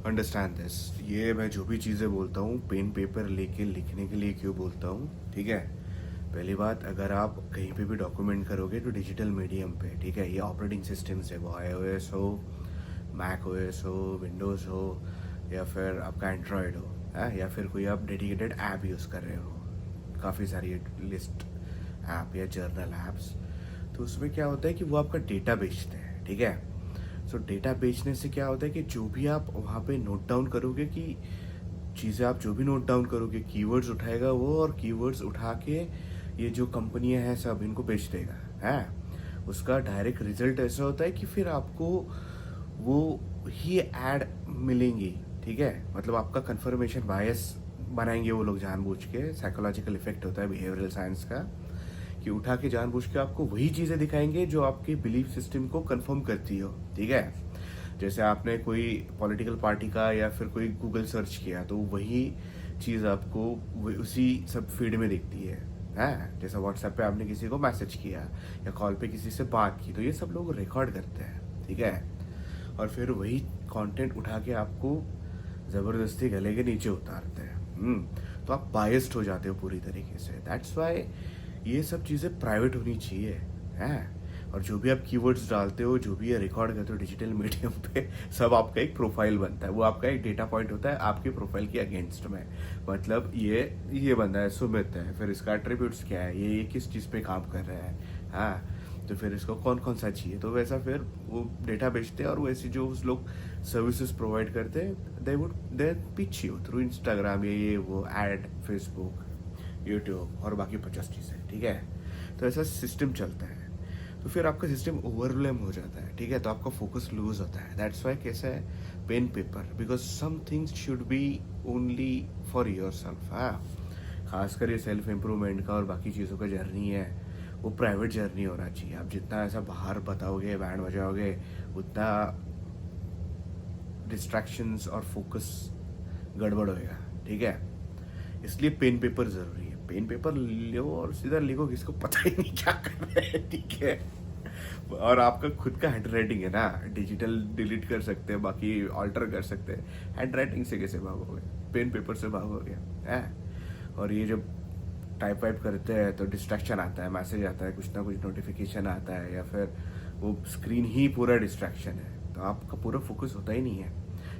Understand this. ये मैं जो भी चीज़ें बोलता हूँ पेन पेपर लेके लिखने के लिए क्यों बोलता हूँ, ठीक है। पहली बात, अगर आप कहीं पे भी डॉक्यूमेंट करोगे तो डिजिटल मीडियम पे, ठीक है। ये ऑपरेटिंग सिस्टम्स है, वो iOS हो, मैक ओएस हो, विंडोज़ हो, या फिर आपका एंड्रॉयड हो, है, या फिर कोई आप डेडिकेटेड ऐप यूज़ कर रहे हो, काफ़ी सारी लिस्ट ऐप या जर्नल ऐप्स। तो उसमें क्या होता है कि वो आपका डेटा बेचते हैं, ठीक है। सो डेटा बेचने से क्या होता है कि जो भी आप वहाँ पे नोट डाउन करोगे, कि चीज़ें आप जो भी नोट डाउन करोगे, कीवर्ड्स उठाएगा वो, और कीवर्ड्स उठा के ये जो कंपनियां हैं सब इनको बेच देगा, है। उसका डायरेक्ट रिजल्ट ऐसा होता है कि फिर आपको वो ही ऐड मिलेंगी, ठीक है। मतलब आपका कंफर्मेशन बायस बनाएंगे वो लोग जानबूझ के। साइकोलॉजिकल इफेक्ट होता है बिहेवियरल साइंस का, कि उठा के जानबूझ के आपको वही चीज़ें दिखाएंगे जो आपके बिलीफ सिस्टम को कंफर्म करती हो, ठीक है। जैसे आपने कोई पॉलिटिकल पार्टी का या फिर कोई गूगल सर्च किया तो वही चीज़ आपको उसी सब फीड में दिखती है। जैसे व्हाट्सएप पे आपने किसी को मैसेज किया या कॉल पे किसी से बात की, तो ये सब लोग रिकॉर्ड करते हैं, ठीक है। और फिर वही कंटेंट उठा के आपको ज़बरदस्ती गले के नीचे उतारते हैं। तो आप बायस्ड हो जाते हो पूरी तरीके से। दैट्स वाई ये सब चीज़ें प्राइवेट होनी चाहिए, हैं। और जो भी आप कीवर्ड्स डालते हो, जो भी ये रिकॉर्ड करते हो डिजिटल मीडियम पे, सब आपका एक प्रोफाइल बनता है। वो आपका एक डेटा पॉइंट होता है आपके प्रोफाइल के अगेंस्ट में। मतलब ये बंदा है, सुमित है, फिर इसका एट्रीब्यूट्स क्या है, ये किस चीज़ पे काम कर रहा है, हाँ। तो फिर इसको कौन कौन सा चाहिए, तो वैसा फिर वो डेटा बेचते हैं। और वैसे जो उस लोग सर्विसेज प्रोवाइड करते हैं, दे पिच यू थ्रू इंस्टाग्राम, ये वो एड, फेसबुक, यूट्यूब और बाकी 50 चीज़ें, ठीक है। तो ऐसा सिस्टम चलता है। तो फिर आपका सिस्टम ओवरवेलम हो जाता है, ठीक है। तो आपका फोकस लूज होता है। दैट्स वाई कैसा है pen paper, because some things should be only for yourself. हाँ, खासकर ये सेल्फ इम्प्रूवमेंट का और बाकी चीज़ों का जर्नी है, वो प्राइवेट जर्नी होना चाहिए। आप जितना ऐसा बाहर बताओगे, बैंड बजाओगे, उतना डिस्ट्रैक्शंस और फोकस गड़बड़ होएगा, ठीक है। इसलिए पेन पेपर ज़रूरी है। पेन पेपर लो और सीधा लिखो, किसको पता ही नहीं क्या कर रहे हैं, ठीक है। और आपका खुद का हैंड राइटिंग है ना, डिजिटल डिलीट कर सकते हैं, बाकी ऑल्टर कर सकते हैं। हैंड राइटिंग से कैसे भागोगे, पेन पेपर से भागोगे, है। और ये जब टाइप वाइप करते हैं तो डिस्ट्रैक्शन आता है, मैसेज आता है, कुछ ना कुछ नोटिफिकेशन आता है, या फिर वो स्क्रीन ही पूरा डिस्ट्रैक्शन है, तो आपका पूरा फोकस होता ही नहीं है।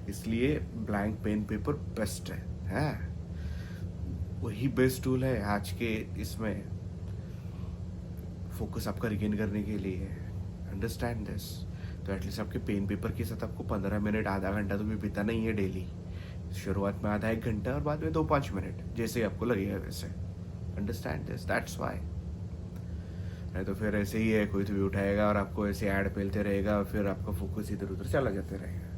इसलिए ब्लैंक पेन पेपर बेस्ट है। वही बेस्ट टूल है आज के इसमें फोकस आपका रिगेन करने के लिए। Understand this. तो एटलीस्ट आपके पेन पेपर के साथ आपको 15 मिनट, आधा घंटा तो भी बिताना ही है डेली। शुरुआत में आधा 1 घंटा और बाद में 2-5 मिनट, जैसे आपको लगेगा वैसे। Understand this. That's why. नहीं तो फिर ऐसे ही है, कोई तो भी उठाएगा और आपको ऐसे ऐड पेलते रहेगा, और फिर आपका फोकस इधर उधर चला जाते रहेगा।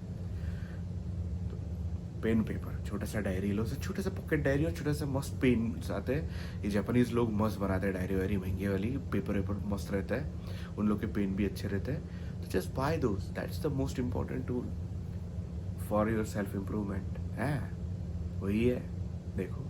पेन पेपर, छोटा सा डायरी लो, छोटा सा पॉकेट डायरी, और छोटा सा मस्त पेन आते हैं। ये जापानीज लोग मस्त बनाते हैं डायरी वायरी, महंगे वाली। पेपर वेपर मस्त रहता है, उन लोग के पेन भी अच्छे रहते हैं। तो just by those, that's the most important tool for your self improvement, है। वही है, देखो।